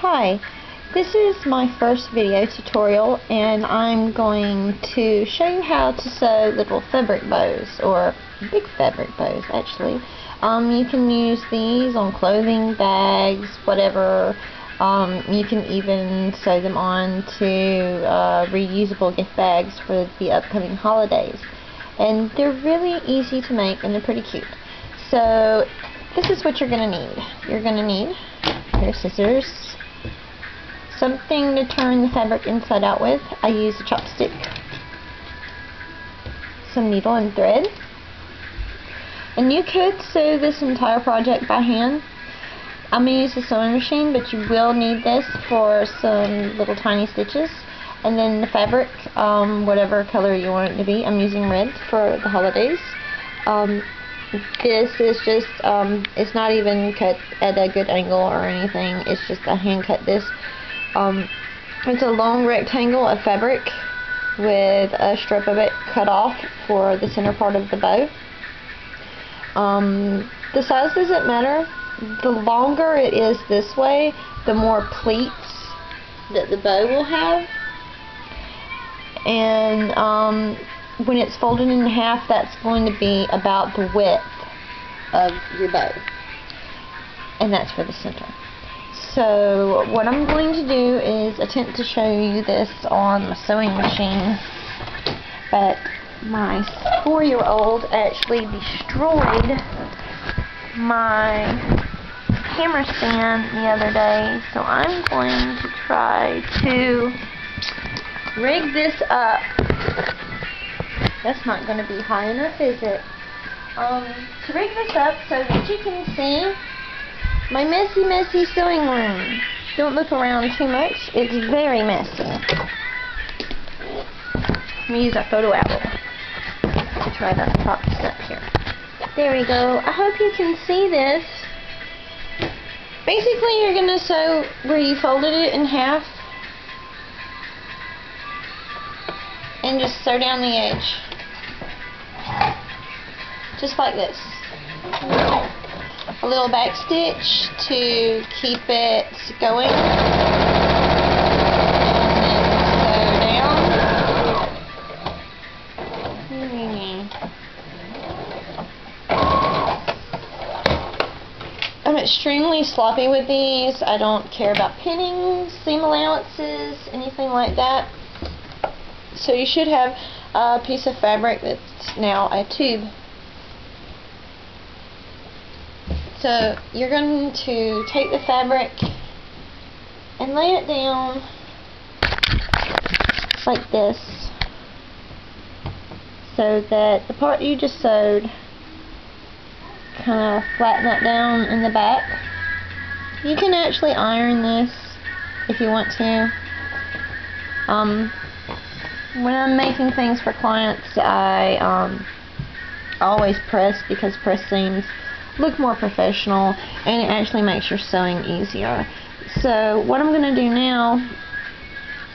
Hi, this is my first video tutorial and I'm going to show you how to sew little fabric bows, or big fabric bows actually. You can use these on clothing, bags, whatever. You can even sew them on to reusable gift bags for the upcoming holidays. And they're really easy to make and they're pretty cute. So this is what you're going to need. You're going to need your scissors, something to turn the fabric inside out with. I use a chopstick, some needle and thread, and you could sew this entire project by hand. I'm going to use a sewing machine, but you will need this for some little tiny stitches. And then the fabric, whatever color you want it to be. I'm using red for the holidays. This is just, it's not even cut at a good angle or anything. It's just a hand cut this. It's a long rectangle of fabric with a strip of it cut off for the center part of the bow. The size doesn't matter. The longer it is this way, the more pleats that the bow will have. And when it's folded in half, that's going to be about the width of your bow. And that's for the center. So what I'm going to do is attempt to show you this on my sewing machine, but my 4-year-old actually destroyed my camera stand the other day, so I'm going to try to rig this up. That's not going to be high enough, is it? To rig this up so that you can see my messy sewing room. Don't look around too much. It's very messy. Let me use a photo album to try to prop this up here. There we go. I hope you can see this. Basically, you're going to sew where you folded it in half and just sew down the edge. Just like this. A little back stitch to keep it going. And then sew down. I'm extremely sloppy with these. I don't care about pinning, seam allowances, anything like that. So you should have a piece of fabric that's now a tube. So you're going to take the fabric and lay it down like this, so that the part you just sewed kind of flatten that down in the back. You can actually iron this if you want to. When I'm making things for clients, I always press, because press seams look more professional and it actually makes your sewing easier. So what I'm going to do now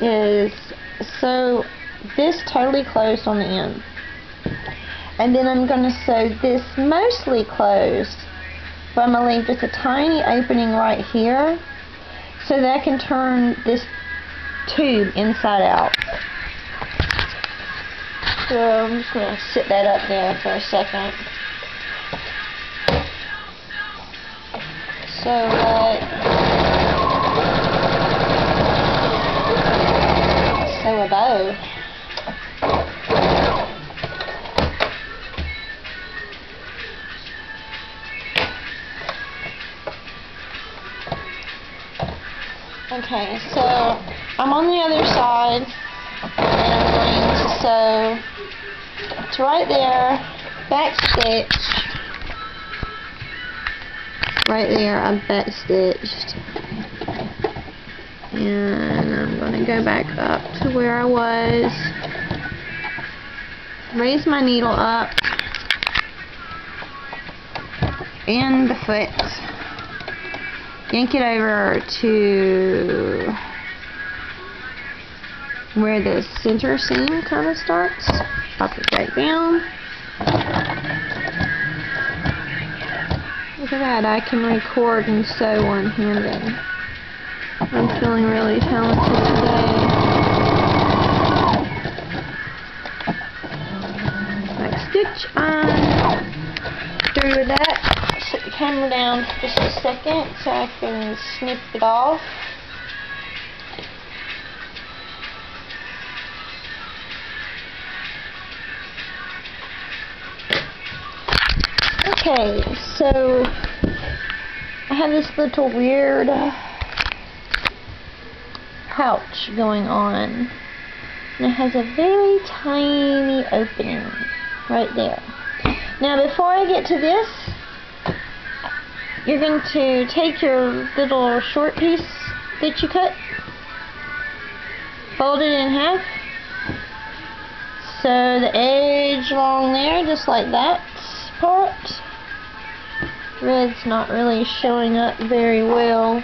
is sew this totally closed on the end, and then I'm going to sew this mostly closed, but I'm going to leave just a tiny opening right here so that I can turn this tube inside out. So I'm just going to sit that up there for a second. So sew a bow. Okay, so I'm on the other side, and I'm going to sew to right there, back stitch. Right there, I've back stitched, and I'm going to go back up to where I was, raise my needle up, and the foot, yank it over to where the center seam kind of starts, pop it right down. Look at that, I can record and sew one-handed. I'm feeling really talented today. Next stitch on. Through with that. Set the camera down for just a second so I can snip it off. Okay, so I have this little weird pouch going on, and it has a very tiny opening right there. Now before I get to this, you're going to take your little short piece that you cut, fold it in half, so the edge along there, just like that part. Red's not really showing up very well.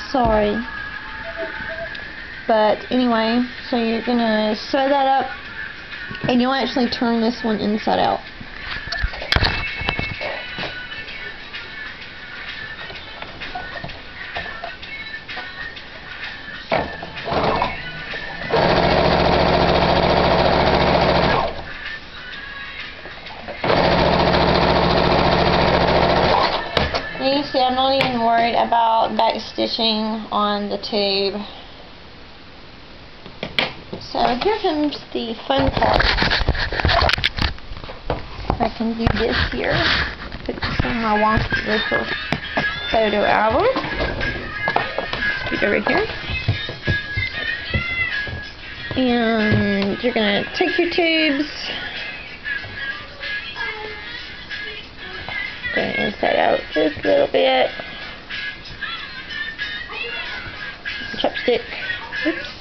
Sorry. But anyway, so you're going to sew that up, and you'll actually turn this one inside out. You see, I'm not even worried about back stitching on the tube. So here comes the fun part. I can do this here. Put this in my wonky little photo album. Scoot over here. And you're going to take your tubes, go inside out just a little bit. Chopstick. Oops.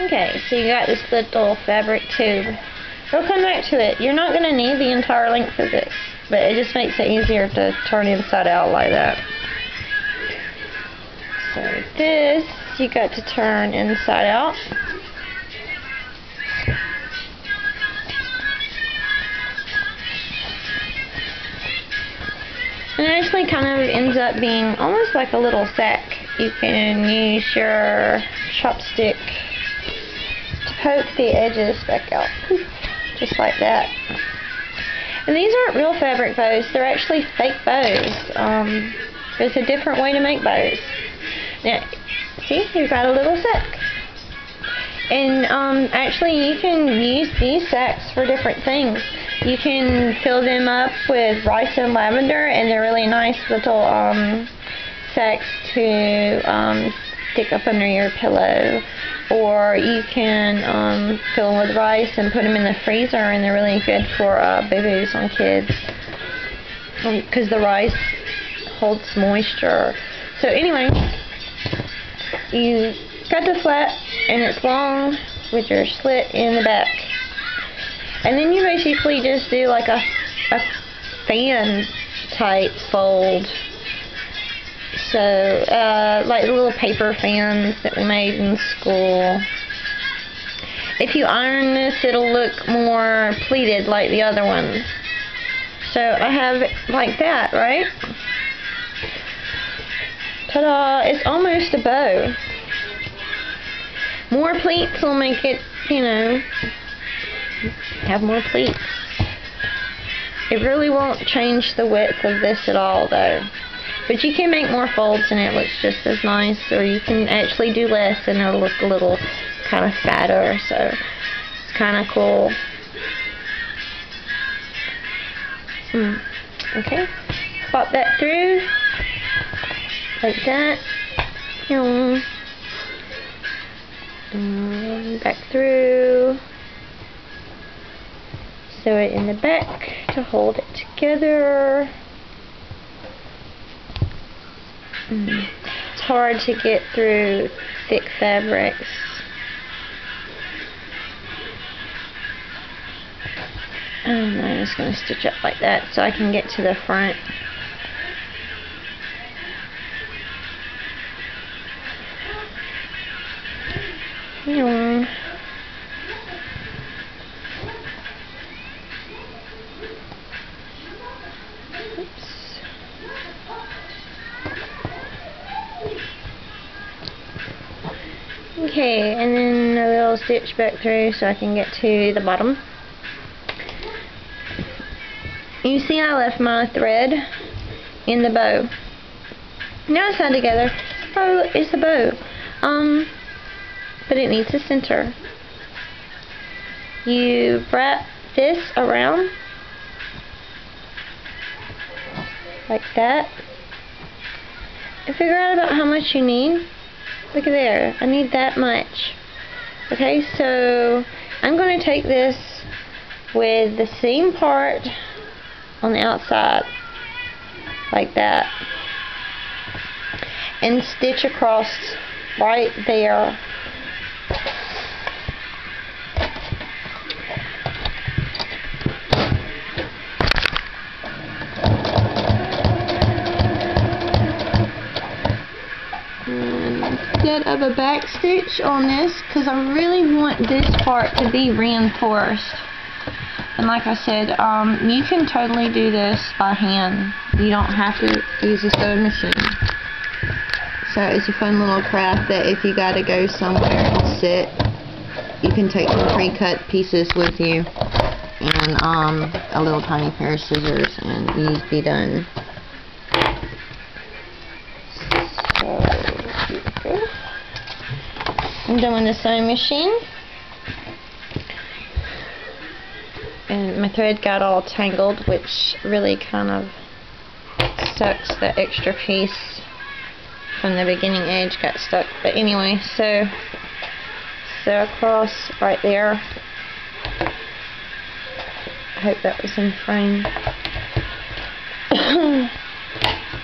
Okay, so you got this little fabric tube. We'll come back to it. You're not going to need the entire length of this, but it just makes it easier to turn inside out like that. So this, you got to turn inside out. And it actually kind of ends up being almost like a little sack. You can use your chopstick to poke the edges back out, just like that. And these aren't real fabric bows, they're actually fake bows. There's a different way to make bows. Now, see, you've got a little sack. And actually you can use these sacks for different things. You can fill them up with rice and lavender, and they're really nice little sacks to stick up under your pillow. Or you can fill them with rice and put them in the freezer, and they're really good for boo-boos on kids, because the rice holds moisture. So anyway, you cut the flat, and it's long with your slit in the back. And then you basically just do like a fan type fold. So, like the little paper fans that we made in school. If you iron this, it'll look more pleated like the other one. So I have it like that, right? Ta-da! It's almost a bow. More pleats will make it, you know, have more pleats. It really won't change the width of this at all though. But you can make more folds and it looks just as nice, or you can actually do less and it'll look a little kind of fatter, so it's kind of cool. Okay, pop that through like that. Back through. Sew it in the back to hold it together. It's hard to get through thick fabrics. And I'm just going to stitch up like that so I can get to the front. Yeah. Oops. Okay, and then a little stitch back through so I can get to the bottom. You see I left my thread in the bow. Now it's tied together. Oh, it's a bow. But it needs a center. You wrap this around like that and figure out about how much you need. Look at there, I need that much. Okay, so I'm going to take this with the seam part on the outside like that and stitch across right there. Instead of a back stitch on this, because I really want this part to be reinforced. And like I said, you can totally do this by hand. You don't have to use a sewing machine. So it's a fun little craft that if you gotta go somewhere and sit, you can take some pre-cut pieces with you and a little tiny pair of scissors and you'd be done. I'm done with the sewing machine, and my thread got all tangled, which really kind of sucks. The extra piece from the beginning edge got stuck, but anyway, sew across right there. I hope that was in frame.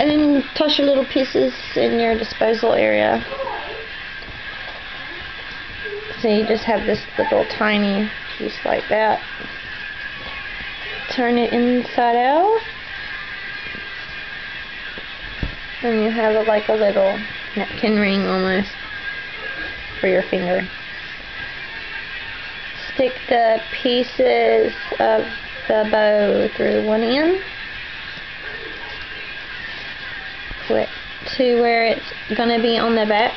And then toss your little pieces in your disposal area. So you just have this little tiny piece like that. Turn it inside out. And you have like a little napkin ring almost for your finger. Stick the pieces of the bow through one end. Clip to where it's going to be on the back.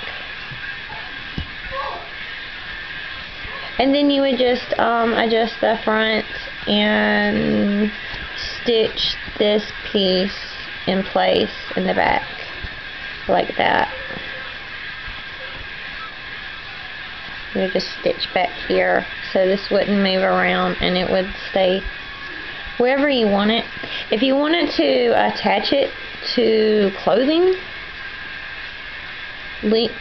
And then you would just adjust the front and stitch this piece in place in the back like that. You would just stitch back here so this wouldn't move around and it would stay wherever you want it. If you wanted to attach it to clothing,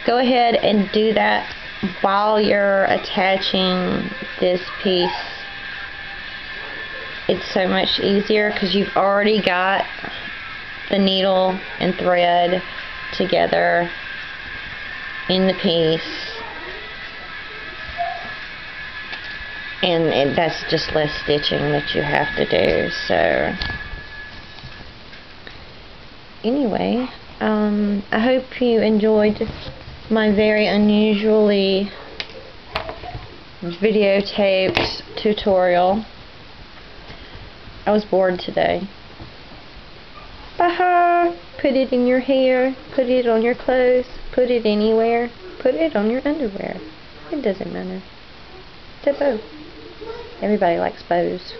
go ahead and do that while you're attaching this piece. It's so much easier because you've already got the needle and thread together in the piece, and that's just less stitching that you have to do. So anyway, I hope you enjoyed my very unusually videotaped tutorial. I was bored today. Baha! Put it in your hair, put it on your clothes, put it anywhere, put it on your underwear. It doesn't matter. It's a bow. Everybody likes bows.